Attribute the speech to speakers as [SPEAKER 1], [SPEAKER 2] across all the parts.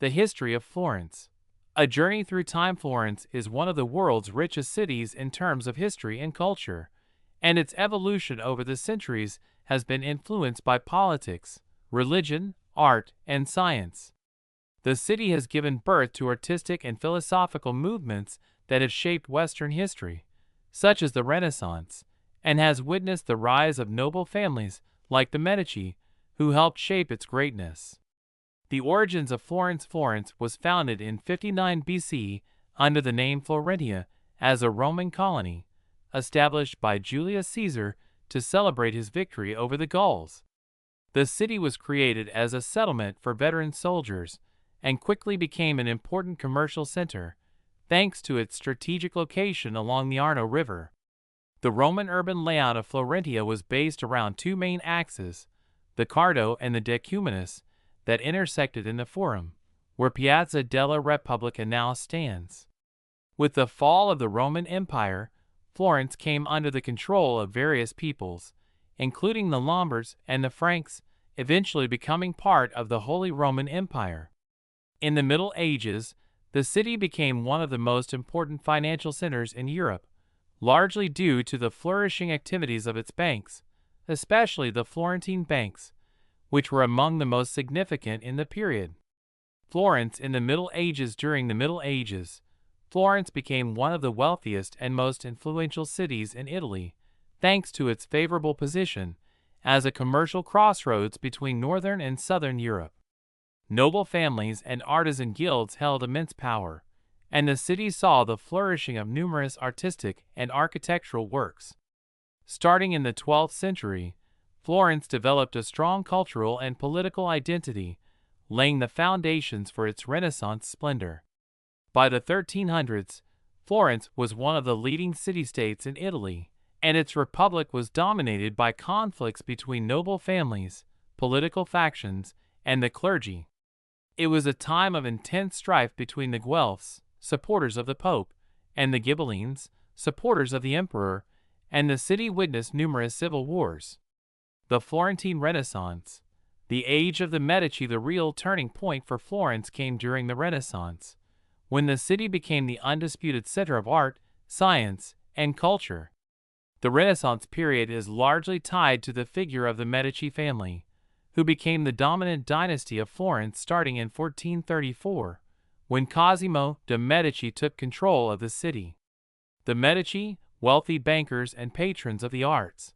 [SPEAKER 1] The History of Florence. A journey through time. Florence is one of the world's richest cities in terms of history and culture, and its evolution over the centuries has been influenced by politics, religion, art, and science. The city has given birth to artistic and philosophical movements that have shaped Western history, such as the Renaissance, and has witnessed the rise of noble families like the Medici, who helped shape its greatness. The origins of Florence. Florence was founded in 59 BC under the name Florentia as a Roman colony, established by Julius Caesar to celebrate his victory over the Gauls. The city was created as a settlement for veteran soldiers and quickly became an important commercial center, thanks to its strategic location along the Arno River. The Roman urban layout of Florentia was based around two main axes, the Cardo and the Decumanus, that intersected in the Forum, where Piazza della Repubblica now stands. With the fall of the Roman Empire, Florence came under the control of various peoples, including the Lombards and the Franks, eventually becoming part of the Holy Roman Empire. In the Middle Ages, the city became one of the most important financial centers in Europe, largely due to the flourishing activities of its banks, especially the Florentine banks, which were among the most significant in the period. Florence in the Middle Ages. During the Middle Ages, Florence became one of the wealthiest and most influential cities in Italy, thanks to its favorable position as a commercial crossroads between northern and southern Europe. Noble families and artisan guilds held immense power, and the city saw the flourishing of numerous artistic and architectural works. Starting in the 12th century, Florence developed a strong cultural and political identity, laying the foundations for its Renaissance splendor. By the 1300s, Florence was one of the leading city-states in Italy, and its republic was dominated by conflicts between noble families, political factions, and the clergy. It was a time of intense strife between the Guelphs, supporters of the Pope, and the Ghibellines, supporters of the Emperor, and the city witnessed numerous civil wars. The Florentine Renaissance. The age of the Medici. The real turning point for Florence came during the Renaissance, when the city became the undisputed center of art, science, and culture. The Renaissance period is largely tied to the figure of the Medici family, who became the dominant dynasty of Florence starting in 1434, when Cosimo de' Medici took control of the city. The Medici, wealthy bankers and patrons of the arts,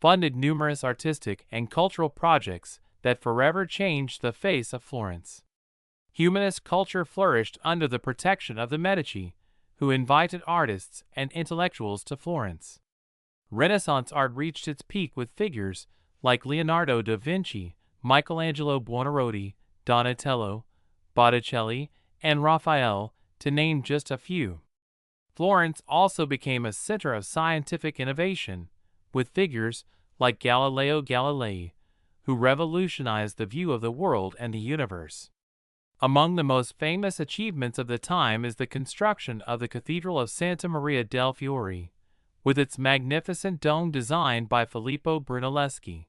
[SPEAKER 1] funded numerous artistic and cultural projects that forever changed the face of Florence. Humanist culture flourished under the protection of the Medici, who invited artists and intellectuals to Florence. Renaissance art reached its peak with figures like Leonardo da Vinci, Michelangelo Buonarroti, Donatello, Botticelli, and Raphael, to name just a few. Florence also became a center of scientific innovation, with figures like Galileo Galilei, who revolutionized the view of the world and the universe. Among the most famous achievements of the time is the construction of the Cathedral of Santa Maria del Fiore, with its magnificent dome designed by Filippo Brunelleschi.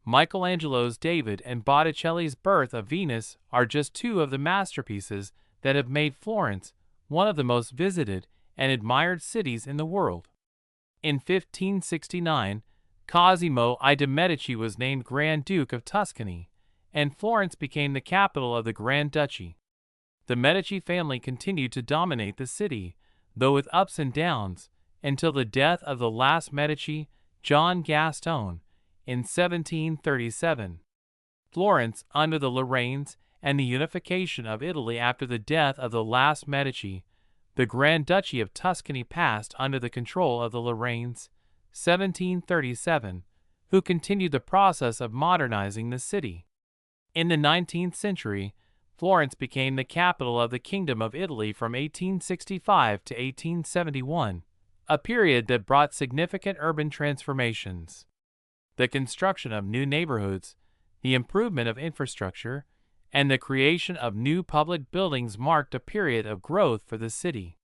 [SPEAKER 1] Michelangelo's David and Botticelli's Birth of Venus are just two of the masterpieces that have made Florence one of the most visited and admired cities in the world. In 1569, Cosimo I de' Medici was named Grand Duke of Tuscany, and Florence became the capital of the Grand Duchy. The Medici family continued to dominate the city, though with ups and downs, until the death of the last Medici, John Gaston, in 1737. Florence, under the Lorraines, and the unification of Italy after the death of the last Medici, the Grand Duchy of Tuscany passed under the control of the Lorraines, 1737, who continued the process of modernizing the city. In the 19th century, Florence became the capital of the Kingdom of Italy from 1865 to 1871, a period that brought significant urban transformations. The construction of new neighborhoods, the improvement of infrastructure, and the creation of new public buildings marked a period of growth for the city.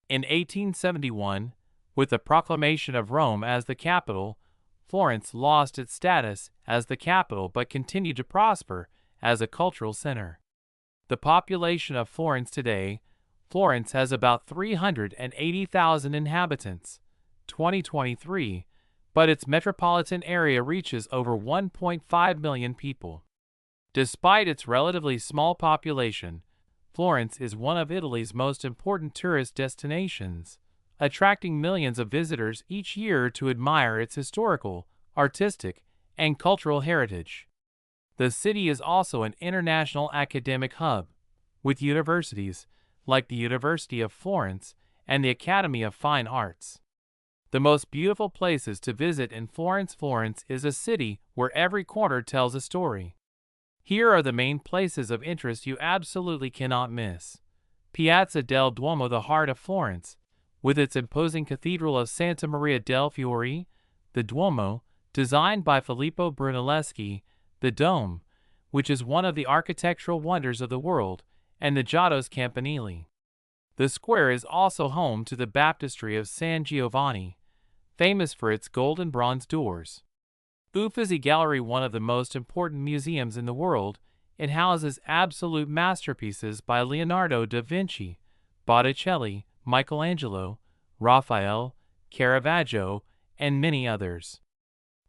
[SPEAKER 1] In 1871, with the proclamation of Rome as the capital, Florence lost its status as the capital but continued to prosper as a cultural center. The population of Florence today, Florence has about 380,000 inhabitants, 2023, but its metropolitan area reaches over 1.5 million people. Despite its relatively small population, Florence is one of Italy's most important tourist destinations, attracting millions of visitors each year to admire its historical, artistic, and cultural heritage. The city is also an international academic hub, with universities like the University of Florence and the Academy of Fine Arts. The most beautiful places to visit in Florence. Florence is a city where every corner tells a story. Here are the main places of interest you absolutely cannot miss. Piazza del Duomo, the heart of Florence, with its imposing Cathedral of Santa Maria del Fiore, the Duomo, designed by Filippo Brunelleschi, the Dome, which is one of the architectural wonders of the world, and the Giotto's Campanile. The square is also home to the Baptistry of San Giovanni, famous for its gold and bronze doors. Uffizi Gallery, one of the most important museums in the world, it houses absolute masterpieces by Leonardo da Vinci, Botticelli, Michelangelo, Raphael, Caravaggio, and many others.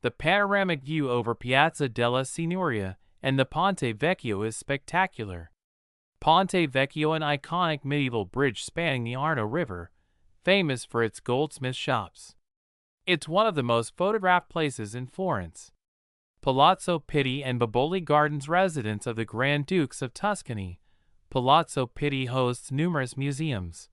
[SPEAKER 1] The panoramic view over Piazza della Signoria and the Ponte Vecchio is spectacular. Ponte Vecchio, an iconic medieval bridge spanning the Arno River, famous for its goldsmith shops. It's one of the most photographed places in Florence. Palazzo Pitti and Boboli Gardens, residence of the Grand Dukes of Tuscany. Palazzo Pitti hosts numerous museums,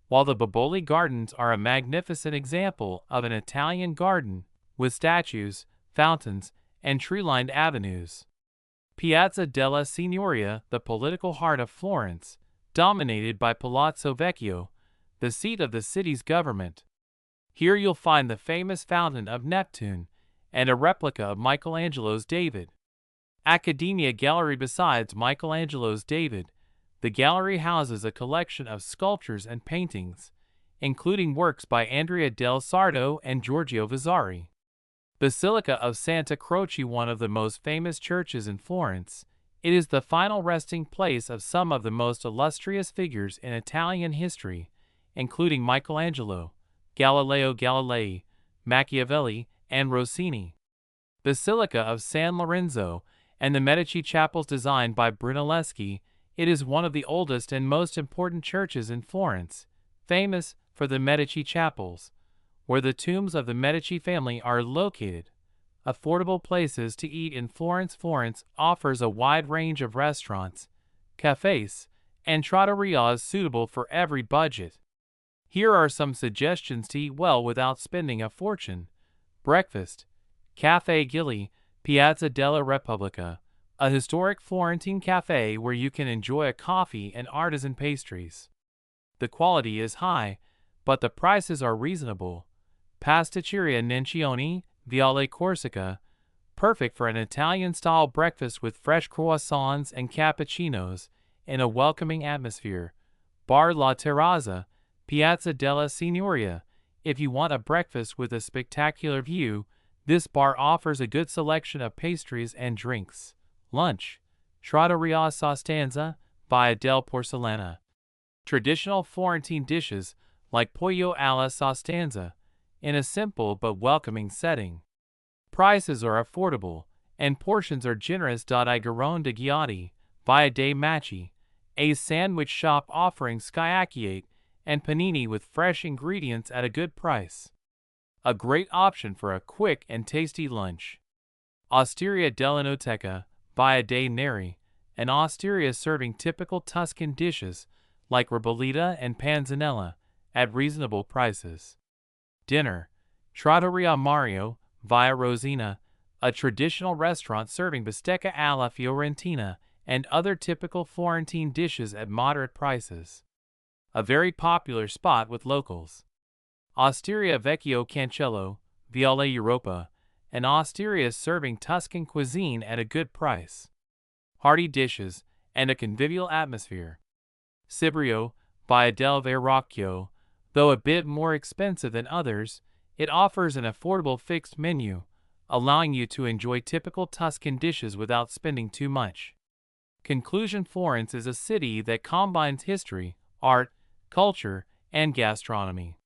[SPEAKER 1] while the Boboli Gardens are a magnificent example of an Italian garden with statues, fountains, and tree-lined avenues. Piazza della Signoria, the political heart of Florence, dominated by Palazzo Vecchio, the seat of the city's government. Here you'll find the famous Fountain of Neptune and a replica of Michelangelo's David. Accademia Gallery. Besides Michelangelo's David, the gallery houses a collection of sculptures and paintings, including works by Andrea del Sarto and Giorgio Vasari. Basilica of Santa Croce, one of the most famous churches in Florence, it is the final resting place of some of the most illustrious figures in Italian history, including Michelangelo, Galileo Galilei, Machiavelli, and Rossini. Basilica of San Lorenzo and the Medici chapels, designed by Brunelleschi, it is one of the oldest and most important churches in Florence, famous for the Medici chapels, where the tombs of the Medici family are located. Affordable places to eat in Florence. Florence offers a wide range of restaurants, cafes, and trattorias suitable for every budget. Here are some suggestions to eat well without spending a fortune. Breakfast. Caffè Gilli, Piazza della Repubblica, a historic Florentine cafe where you can enjoy a coffee and artisan pastries. The quality is high, but the prices are reasonable. Pasticceria Nencioni, Viale Corsica, perfect for an Italian-style breakfast with fresh croissants and cappuccinos in a welcoming atmosphere. Bar La Terrazza, Piazza della Signoria. If you want a breakfast with a spectacular view, this bar offers a good selection of pastries and drinks. Lunch. Trattoria Sostanza, Via del Porcellana. Traditional Florentine dishes like pollo alla Sostanza, in a simple but welcoming setting. Prices are affordable, and portions are generous. I Garone de Ghiati, Via dei Machi, a sandwich shop offering sciacchiate and panini with fresh ingredients at a good price. A great option for a quick and tasty lunch. Osteria dell'Enoteca, Via dei Neri, an osteria serving typical Tuscan dishes like ribollita and panzanella at reasonable prices. Dinner. Trattoria Mario, Via Rosina, a traditional restaurant serving bistecca alla Fiorentina and other typical Florentine dishes at moderate prices. A very popular spot with locals. Osteria Vecchio Cancello, Viale Europa, an osteria serving Tuscan cuisine at a good price. Hearty dishes and a convivial atmosphere. Cibrio, Via del Verrocchio, though a bit more expensive than others, it offers an affordable fixed menu, allowing you to enjoy typical Tuscan dishes without spending too much. Conclusion: Florence is a city that combines history, art, culture, and gastronomy.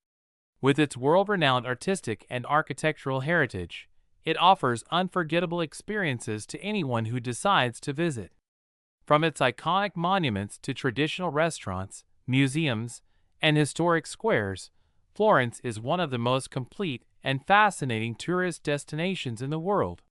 [SPEAKER 1] With its world-renowned artistic and architectural heritage, it offers unforgettable experiences to anyone who decides to visit. From its iconic monuments to traditional restaurants, museums, and historic squares, Florence is one of the most complete and fascinating tourist destinations in the world.